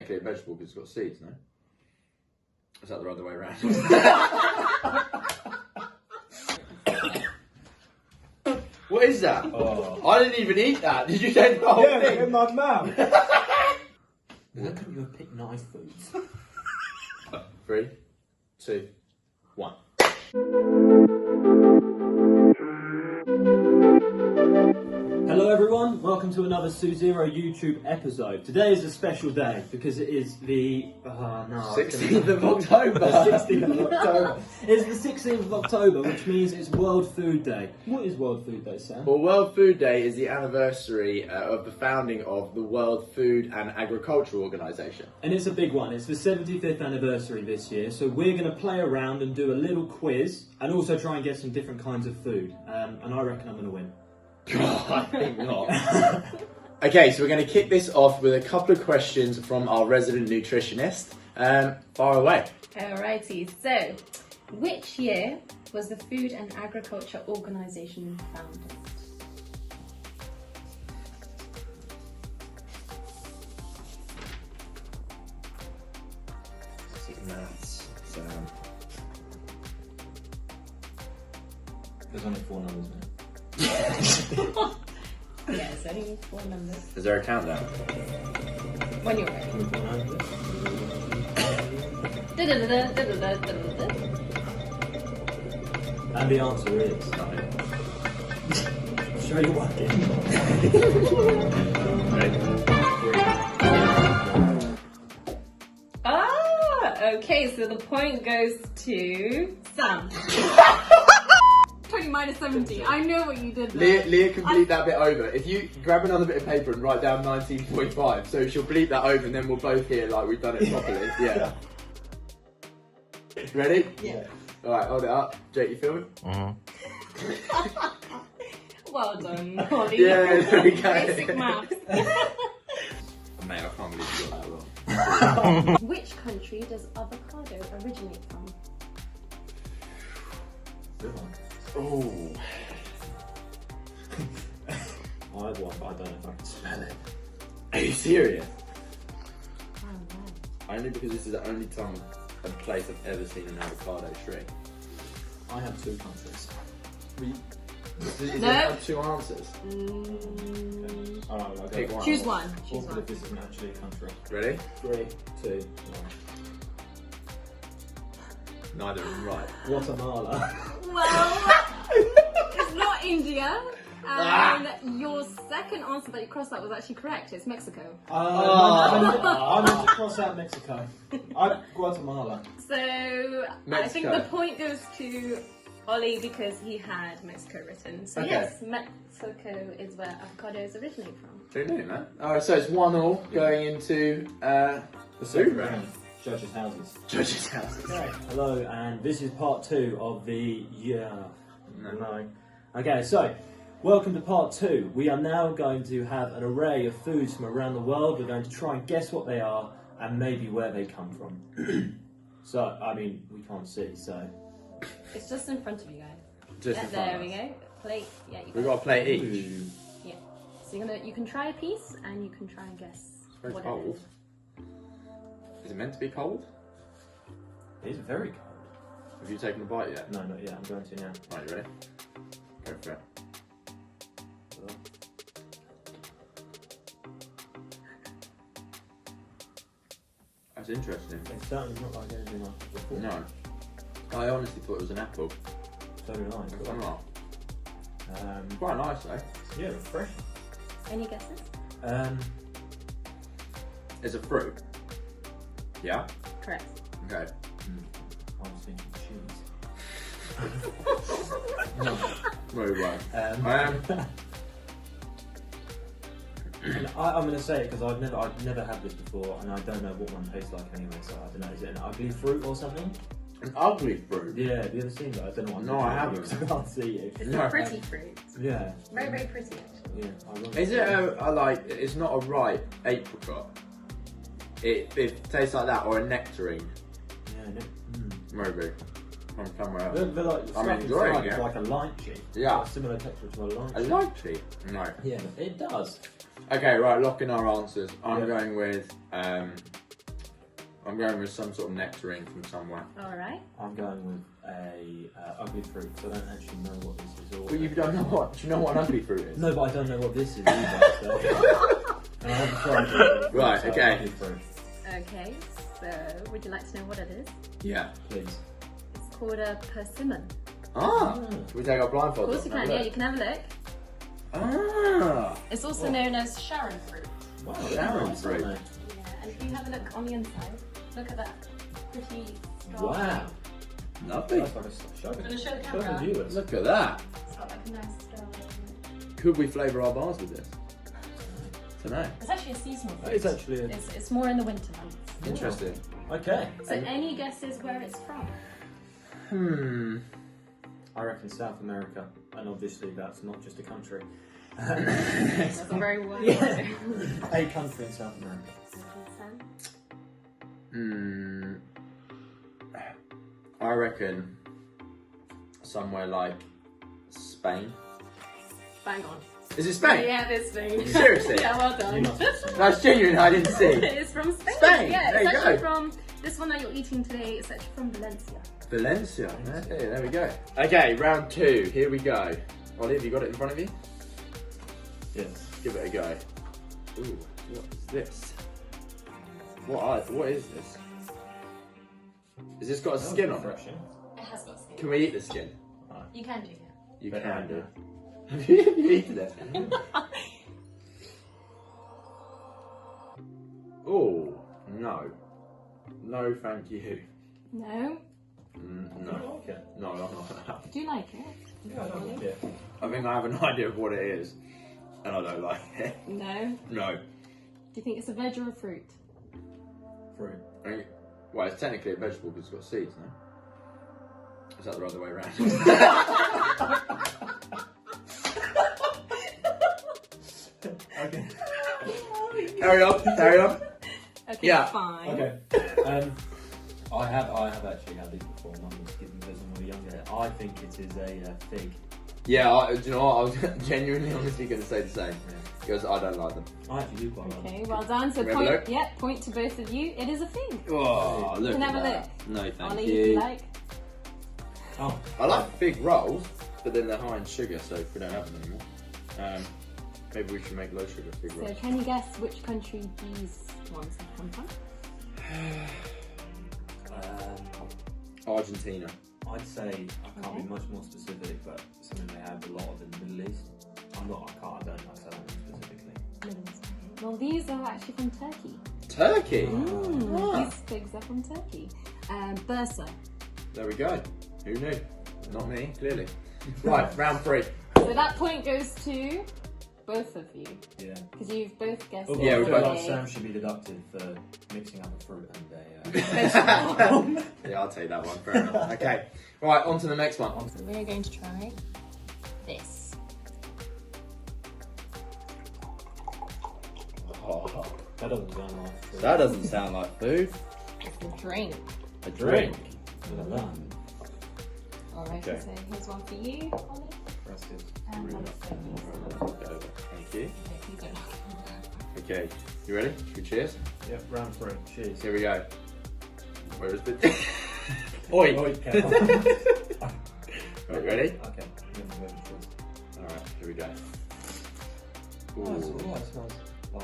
technically a vegetable because it's got seeds, no? Is that the other way around? What is that? Oh. I didn't even eat that. Did you take the whole thing? in my mouth. Why couldn't you have picked nice foods? 3, 2, 1. Hello everyone, welcome to another Suzero YouTube episode. Today is a special day because it is the 16th of October. The 16th of October. It's the 16th of October, which means it's World Food Day. What is World Food Day, Sam? Well, World Food Day is the anniversary of the founding of the World Food and Agricultural Organization. And it's a big one. It's the 75th anniversary this year, so we're going to play around and do a little quiz and also try and get some different kinds of food. And I reckon I'm going to win. I think not. Okay, so we're going to kick this off with a couple of questions from our resident nutritionist. Far away. Alrighty, so which year was the Food and Agriculture Organization founded? Maths. There's only 4 numbers now. Yeah, it's only 4 numbers. Is there a countdown? When you're ready. And the answer is... Show you what Okay, so the point goes to Sam. 20 minus 17. I know what you did there. Leah can bleep that bit over. If you grab another bit of paper and write down 19.5, so she'll bleep that over and then we'll both hear like we've done it properly. Yeah. Ready? Yeah. Alright, hold it up. Jake, you film it? Well done, Holly. Yeah, there we go. Basic maths. Mate, I can't believe you got that wrong. Which country does avocado originate from? Oh. I have one, but I don't know if I can spell it. Are you serious? Oh, no. Only because this is the only time and place I've ever seen an avocado tree. I have 2 countries. Is No. there 2 answers? Alright, I'll Pick go. one. Choose one. Choose Awful one. if this isn't actually a country. Ready? 3, 2, 1. Neither of them right. Guatemala. Well, it's not India. And your second answer that you crossed out was actually correct. It's Mexico. I meant to cross out Mexico. Guatemala. So I think Mexico. the point goes to Ollie because he had Mexico written. So Okay. yes, Mexico is where avocados originate from. Who knew, man? Alright, so it's 1-1 going into the food round. Judges' houses. Judge's house. Hello, and this is part 2 of the No. Okay, so welcome to part 2. We are now going to have an array of foods from around the world. We're going to try and guess what they are and maybe where they come from. So, I mean, we can't see, so. It's just in front of you guys. Just in front there of we us. go. Plate. Yeah, you We've got got a plate each. Ooh. Yeah. So you can try a piece and you can try and guess. It's very what cold. it is. Is it meant to be cold? It is very cold. Have you taken a bite yet? No, not yet. I'm going to now. Right, you ready? Go for it. That's interesting. It's certainly not like anything like before. No. I honestly thought it was an apple. So did I. It's not. Um, Quite nice though. yeah, refreshing. Any guesses? It's a fruit. Yeah? Correct. Okay. I was thinking cheese. No. Very well. And I'm going to say it because I've never had this before, and I don't know what one tastes like anyway. So I don't know. Is it an ugly fruit or something? An ugly fruit? Yeah. Have you ever seen that? I don't know what. No, I haven't. Because I can't see you. It's No. a pretty fruit. Yeah. Very, very pretty actually. Yeah. Is it a like, it's not a ripe apricot? It tastes like that, or a nectarine? Yeah. Maybe. From somewhere else. They're like, I'm enjoying it. like a lychee. Yeah. It's a similar texture to a lychee. A lychee? No. Yeah, it does. Okay, right, lock in our answers. I'm Yeah. going with I'm going with some sort of nectarine from somewhere. Alright. I'm going with a ugly fruit, because I don't actually know what this is. Well, you don't know what? Do you know what an ugly fruit is? No, but I don't know what this is either. So. And I haven't tried it. Right, So okay. ugly fruit. Okay, so would you like to know what it is? Yeah. Please. It's called a persimmon. Ah. Can we take our Of blindfolds course off you and can, have a yeah, you can have a look. look? Ah. It's also known as Sharon fruit. Wow, Sharon nice, fruit. aren't Yeah, and if you have a look on the inside, look at that pretty they? star. Wow. Lovely. That's like a show. I'm gonna show the Show camera. the viewers. Look at that. It's got like a nice star. Could we flavour our bars with this? Tonight. It's actually a seasonal fruit. It's actually a... It's more in the winter months. Interesting. Okay. So any guesses where it's from? I reckon South America, and obviously that's not just a country. That's a very wide Yeah. A country in South America. I reckon somewhere like Spain. Bang on. Is it Spain? Yeah, it's Spain. Seriously? Yeah, well done. You must have seen That's genuine, I didn't see. It's from Spain. Spain, Yeah, there it's you actually go. from this one that you're eating today. It's actually from Valencia. Valencia. Okay, there we go. Okay, round 2. Here we go. Ollie, have you got it in front of you? Yes. Give it a go. Ooh, what is this? What is this? Has this got a skin on it? Refreshing. It has got skin. Can we eat the skin? You can do that. You But can I do. know. Have you eaten it? Oh, no. No, thank you. No. No. I like it. No, I'm not. Do you like it? Yeah, I don't like it. I think I have an idea of what it is, and I don't like it. No. No. Do you think it's a veg or a fruit? Fruit. I mean, well, it's technically a vegetable because it's got seeds, no? Is that the other way around? Okay. Carry on, carry on. Okay, Yeah. fine. Okay. I have actually had these before. Mum was giving this when we were younger. I think it is a fig. Yeah, do you know what? I was genuinely, honestly going to say the same. Because I don't like them. I actually do quite like Okay, well done. So Can we have a point, look? yeah, point to both of you. It is a fig. Oh, look can at have a that. No, thank Ollie, you. if you like. Oh, I like fig rolls, but then they're high in sugar, so we don't have them anymore. Maybe we should make low sugar fig So rolls. can you guess which country these ones have come from? Argentina. I'd say I can't be much more specific, but something they have a lot of in the Middle East. I don't know specifically. Middle East. Well, these are actually from Turkey. Turkey. Ah. These figs are from Turkey. Bursa. There we go. Who knew? Not me, clearly. Right, round 3. So that point goes to both of you Yeah. because you've both guessed. Oh, it. Yeah, we I feel both- like Sam should be deducted for mixing up a fruit and a. Yeah, I'll take that one. Fair enough. Okay. Right, on to the next one. So we're going to try this. Oh, That doesn't sound like fruit. that doesn't sound like food. It's a drink. A drink. Look at that. Alright, Okay. so here's one for you, Ollie. Impressive. And one for you. Thank you. Okay, you don't. Okay, you ready? Should we cheers? Yep, round 3. Cheers. Here we go. Where is the... Oi! Okay. Right, ready? Okay. Alright, here we go. Oh, it Ooh. smells like.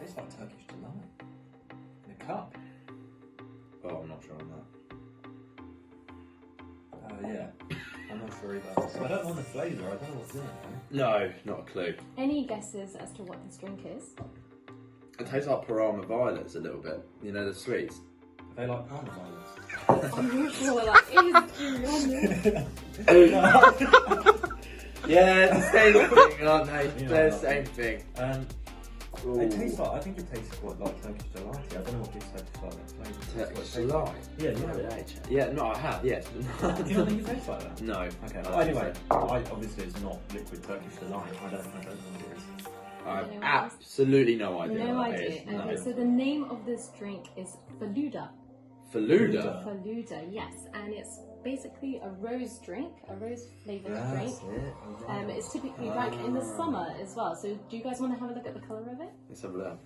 Tastes like Turkish delight. In a cup. Oh, I'm not sure on that. Yeah. I'm not sure either. I don't know the flavour. I don't know what's in it. No, not a clue. Any guesses as to what this drink is? It tastes like Parama Violets a little bit. You know, the sweets. They like Parma violets. I'm sure that is Yeah, it's the same thing, aren't they? Yeah, They're the I same thing. It tastes like. I think it tastes quite like Turkish delight. I don't know what gives Turkish like that flavour. Turkish delight. Yeah, you know it. Yeah, no, I have, yes. Do you not think it tastes like that? No. Okay. I Well, don't anyway, think obviously it's not liquid Turkish delight. I don't know what it is. I have Anyone else? absolutely no idea. No what that idea. is. No. Okay, so the name of this drink is Faluda. Faluda. Faluda, yes, and it's basically a rose drink, a rose flavoured drink. It's typically drank in the summer as well. So, do you guys want to have a look at the colour of it? Let's have a look.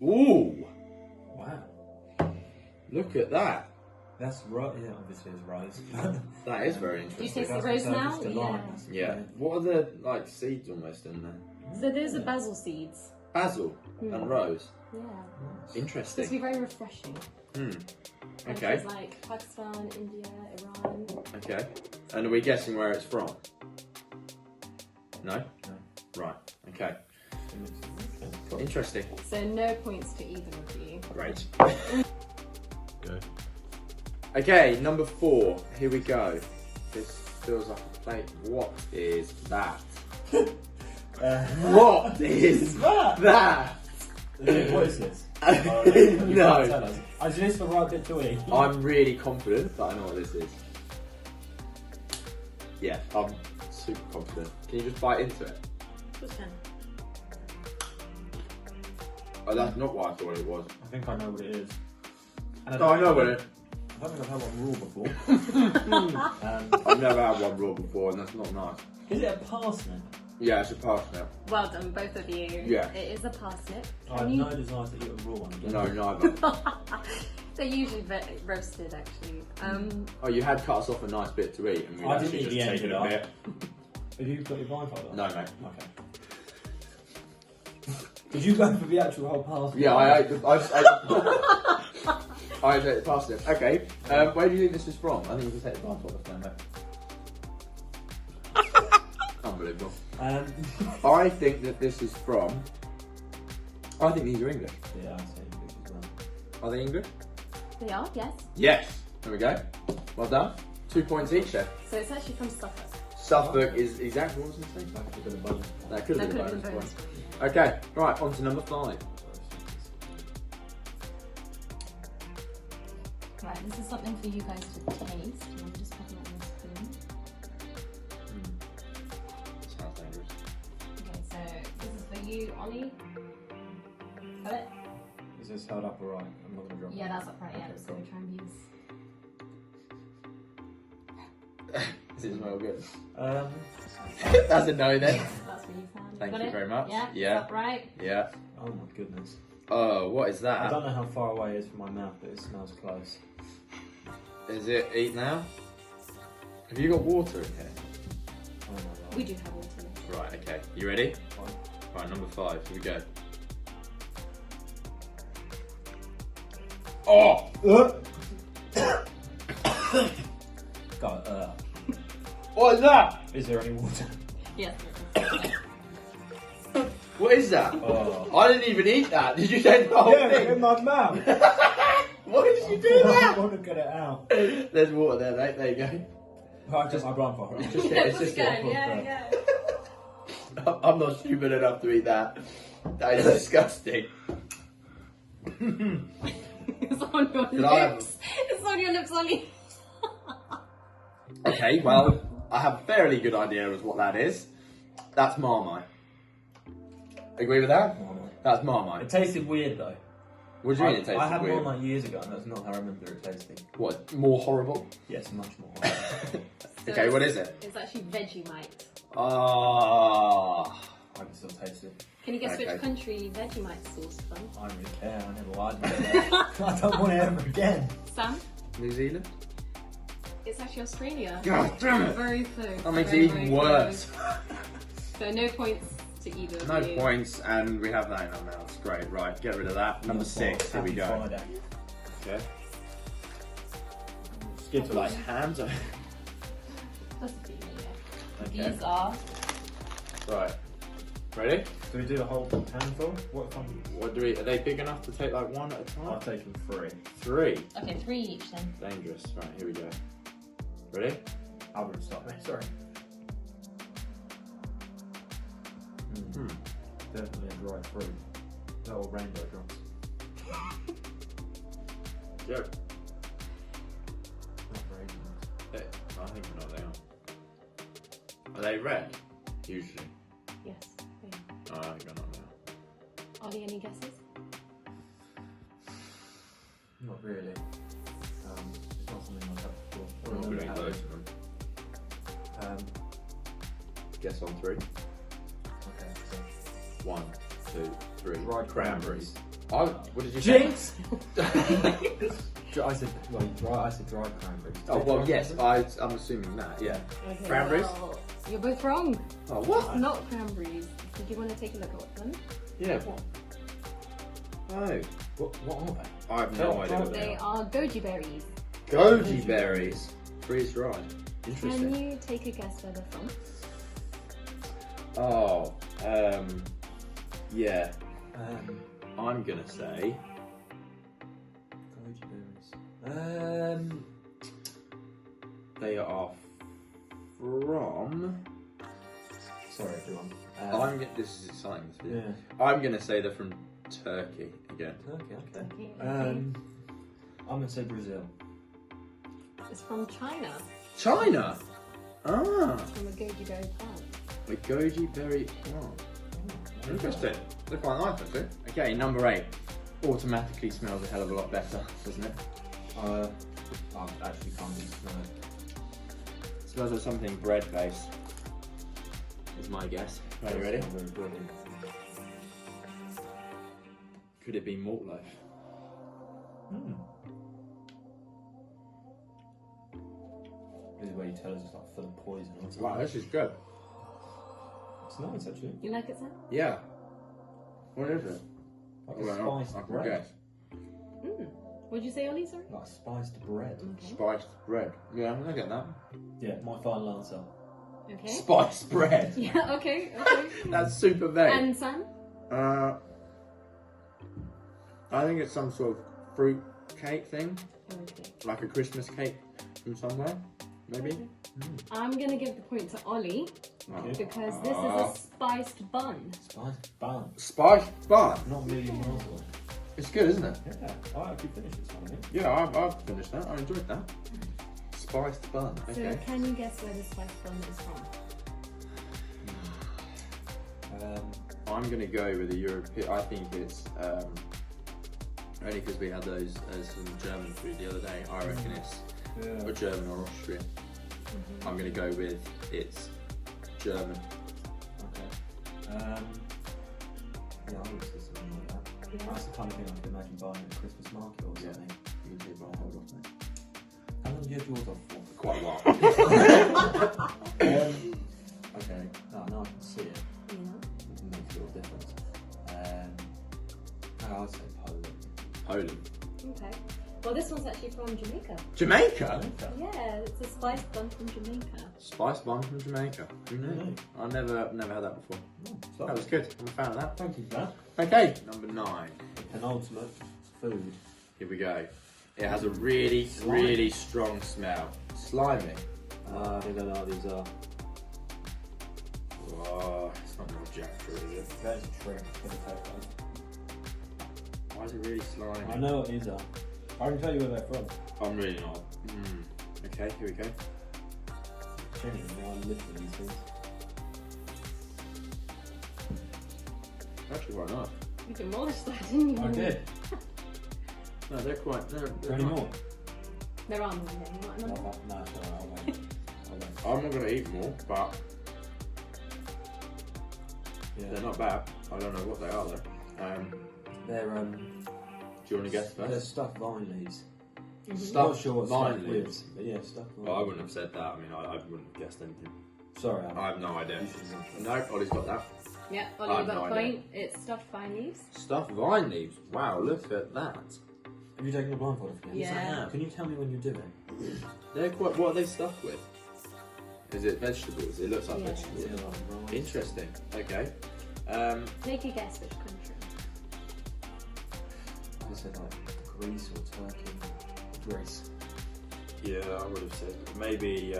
Ooh! Wow. Look at that. That's right. Yeah, obviously it's rose. That is very Do you interesting. taste the rose now? Yeah. What are the like seeds almost in there? So those are basil seeds. Basil and rose. Yeah. So Interesting. it's be very refreshing. Okay. Countries like Pakistan, India, Iran. Okay. And are we guessing where it's from? No? No. Right. Okay. Interesting. So no points to either of you. Great. Good. Okay, number 4. Here we go. This feels like a plate. What is that? What is that? What is this? No. Is this the right bit to eat? I'm really confident that I know what this is. Yeah, I'm super confident. Can you just bite into it? Oh, that's not what I thought it was. I think I know what it is. And No, I know what it. I don't think I've had one raw before. I've never had one raw before, and that's not nice. Is it a parsnip? Yeah, it's a parsnip. Well done, both of you. Yeah. It is a parsnip. I have no desire to eat a raw one again. No, neither. They're usually roasted, actually. Oh, you had cut us off a nice bit to eat, and we I didn't actually eat just the end taken of a it. bit. Have you got your blindfold on? No, mate. Okay. Did you go for the actual whole parsnip? Yeah, I just ate. I ate the parsnip. Okay, where do you think this is from? I think you can take the blindfold off now, mate. Unbelievable. I think that this is from. I think these are English. Yeah, I'd say English as well. Are they English? They are, yes. Yes. There we go. Well done. 2 points each then. So it's actually from Suffolk. Suffolk is exactly what was I saying? That could have been a bonus. That could have That been a could have been bonus bonus point. point. Okay, right, on to number 5. Right, this is something for you guys to taste. I'm just putting it on the spoon. Sounds dangerous. Okay, so this is for you, Ollie. Got it? Is this held up alright? I'm not going to drop Yeah, it. that's upright. Yeah, so we try and use. Does it smell good? Um, That's a no then. That's for you, Sam. Thank Got you it? very much. Yeah, Yeah. It's upright. Yeah. oh my goodness. Oh, what is I that? don't know how far away it is from my mouth, but it smells close. Is it eat now? Have you got water in here? Oh my god. We do have water. Right, okay. You ready? Fine. Right, number 5. Here we go. Oh! God, What is that? is there any water? Yes. What is that? Oh. I didn't even eat that. Did you take the whole thing? my mouth. Why did you do I that? want to get it out. There's water there, mate. There you go. I just my blindfold. It's just, it's just Yeah. I'm not stupid enough to eat that. That is disgusting. It's on your Did I have- lips. It's on your lips, Ollie. Okay, well, I have a fairly good idea as what that is. That's Marmite. Agree with that? That's It Marmite. tasted weird though. What do you mean it tastes I had weird? Marmite years ago, and that's not how I remember it tasting. What, more horrible? Yes, much more. Okay, what is it? It's actually Vegemite. Ah. I can still taste it. Can you guess Okay. which country Vegemite sourced from? I don't really care. I never lied about that. I don't want it ever again. Sam? New Zealand? It's actually Australia. God damn it! Very close. That makes it Very, even very worse. close. So no points to either No of you. points, and we have that in our mouths. Great, right, get rid of that. Number 6, here we go. Friday. Okay. Skip to Like that. hands. That's a feeling, yeah. Okay. These are Right. Ready? Do we do a whole handful? What if I'm... What do we? Are they big enough to take like one at a time? I've taken 3. 3. okay, 3 each then. Dangerous. Right, here we go. Ready? I wouldn't stop me. Sorry. Definitely a dry fruit. Little rainbow drops. Yep. Not raisins. I think you know what they are. Are they red? Usually. Yes. Oh, I think I know now. Ollie, any guesses? Not really. guess on 3. Okay. 1, 2, 3. Dried Cranberries. Oh, what did you say? Jinx! I said dried cranberries. Oh, well, Dried yes, cranberries? I'm assuming that, yeah. Okay, Cranberries? well, you're both wrong. Oh, what? It's not cranberries. Did you want to take a look at them? Yeah, what? Oh, What are they? I have no idea what they They are. are goji berries. Goji berries. Freeze dried. Can Interesting. you take a guess where they're from? Oh, yeah. Um, I'm gonna say. goji berries. They are from. Sorry, everyone. This is exciting. This video. Yeah. I'm gonna say they're from Turkey again. Turkey. Okay. Okay, I'm gonna say Brazil. It's from China. China. Ah, From a goji berry plant. a goji berry plant. Interesting. Look quite nice, actually. Okay, number 8. Automatically smells a hell of a lot better, doesn't it? I actually can't even smell it. Smells like something bread based. Is my guess. Are you ready? Very good. Could it be malt loaf? This is where you tell us it's like full of poison or something. Wow, this is good. It's nice actually. You like it, Sam? Yeah. What is it? Like Well, a spiced I can bread. guess. What'd you say, Ollie? Sorry. Like spiced bread. Okay. Spiced bread. Yeah, I get that. Yeah, my final answer. Okay. Spiced bread. Yeah. Okay. Okay. That's super vague. And Sam? I think it's some sort of fruit cake thing, Okay. like a Christmas cake from somewhere, maybe. I'm gonna give the point to Ollie Okay. because this is a spiced bun. Spiced bun. Spiced bun. Not really miles away. It's good, isn't it? Yeah, I actually finished this one, I think. Yeah, I've finished that. I enjoyed that. Spiced bun. So Okay. can you guess where the spiced bun is from? I'm gonna go with a European. I think it's only because we had those as some German food the other day. I reckon it's or German or Austrian. I'm gonna go with it's German. Okay. Yeah, I would say something like that. Yeah. That's the kind of thing I could imagine buying at a Christmas market or Yeah. something. You can take my hold off, mate. How long do you have yours off for? Quite a while. Okay. No, now I can see it. Yeah. It makes a little difference. I'd say Poland. Poland. Okay. Well, this one's actually from Jamaica. Jamaica. Yeah, it's a spiced bun from Jamaica. Spiced bun from Jamaica. Who knew? Who knew? I never had that before. Oh, That was good. I'm a fan of that. Thank you for that. Okay, number 9. Penultimate food. Here we go. It has a really strong smell. Slimy. I think I know what these are. Oh, it's not more jackfruit, is it? There's a trick. Gonna take that. Why is it really slimy? I know what these are. I can tell you where they're from. I'm really not. Okay, here we go. Genuinely, I live for these things. Actually quite nice. You demolished that, didn't you? I did. No, they're quite. They're Any nice. more? There are more there. You want another? No, sorry, I'll wait. I'm not going to eat more, but Yeah. they're not bad. I don't know what they are though. They're Do you want to guess they're first? stuffed vine leaves. Stuffed Not sure what vine stuffed leaves. with, but yeah, stuffed vine. Well, I wouldn't have said that. I mean, I wouldn't have guessed anything. Sorry, I have no idea. You should have No, Ollie's got that. Yeah, I Ollie have got no a idea. point. It's stuffed vine leaves. Stuffed vine leaves. Wow, look at that. Have you taken the blindfold off again? Yeah. I have. Can you tell me when you do it? They're quite. What are they stuffed with? Is it vegetables? It looks like Yeah. vegetables. Is it like rice? Interesting. Okay. Take a guess which country. I said like Greece or Turkey. Greece. Yeah, I would have said maybe.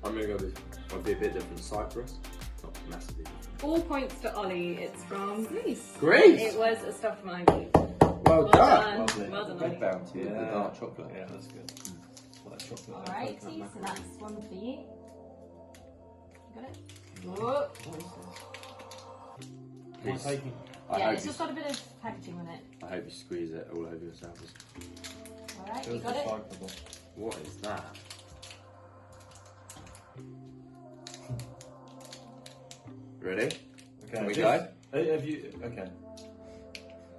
I'm gonna go with. I'd be a bit different. Cyprus. Not massively different. All points to Ollie. It's from Greece. Greece. It was a stuffed vine leaf. Well done. Lovely. Well done, Red Ollie. bounty with the Yeah. dark chocolate. Yeah, that's good. Well, that chocolate. that Alrighty, coconut so macaroni. that's one for you. Got it? Whoa. What is Please. this? Am I taking? I Yeah, hope it's you, just got a bit of packaging on it. I hope you squeeze it all over yourself. Alright, you Feels got it? recyclable. What is that? Ready? Okay. Can we go? Have you? Okay.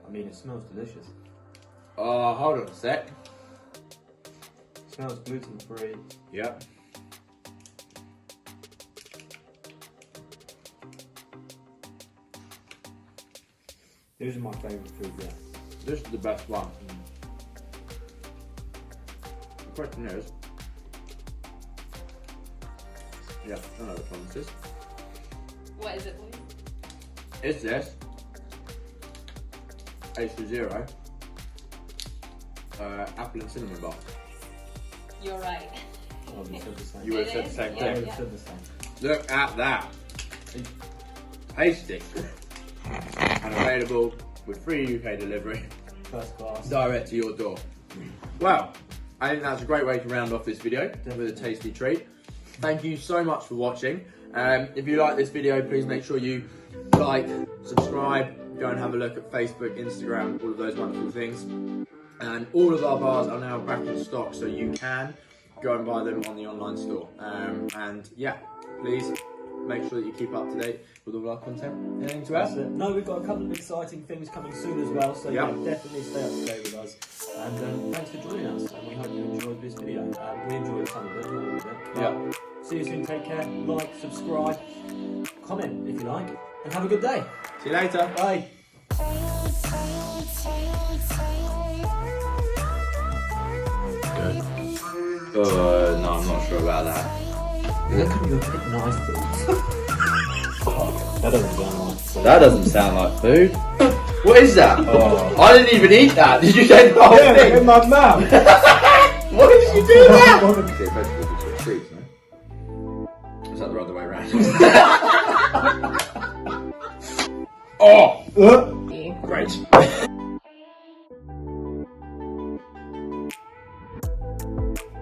I mean, it smells delicious. Oh, hold on a sec. It smells gluten free. Yep. These are my favourite food yet. This is the best one. The question is, yeah, I know which one this is. What is it, boys? Is this a Suzero apple and cinnamon bar? You're right. I would have said the same. You would have said the same I thing. would have said the same. Look at that. Tasty. And available with free UK delivery First class. direct to your door. Well, I think that's a great way to round off this video with a tasty treat. Thank you so much for watching. If you like this video, please make sure you like, subscribe, go and have a look at Facebook, Instagram, all of those wonderful things. And all of our bars are now back in stock, so you can go and buy them on the online store. And yeah, please make sure that you keep up to date with all our content. Anything to add? No, we've got a couple of exciting things coming soon as well, so Yeah. yeah, definitely stay up to date with us. And thanks for joining us, and we hope you enjoyed this video. We enjoyed some of it, not all of it. Yeah. See you soon, take care, like, subscribe, comment if you like, and have a good day. See you later. Bye. Good. No, I'm not sure about that. That could be a bit nice food. That doesn't sound like food. That doesn't sound like food. What is that? Oh. I didn't even eat that. Did you say the whole thing? in my mouth. What did you do that? Vegetable between trees, no? Is that the other way around? Oh! Great.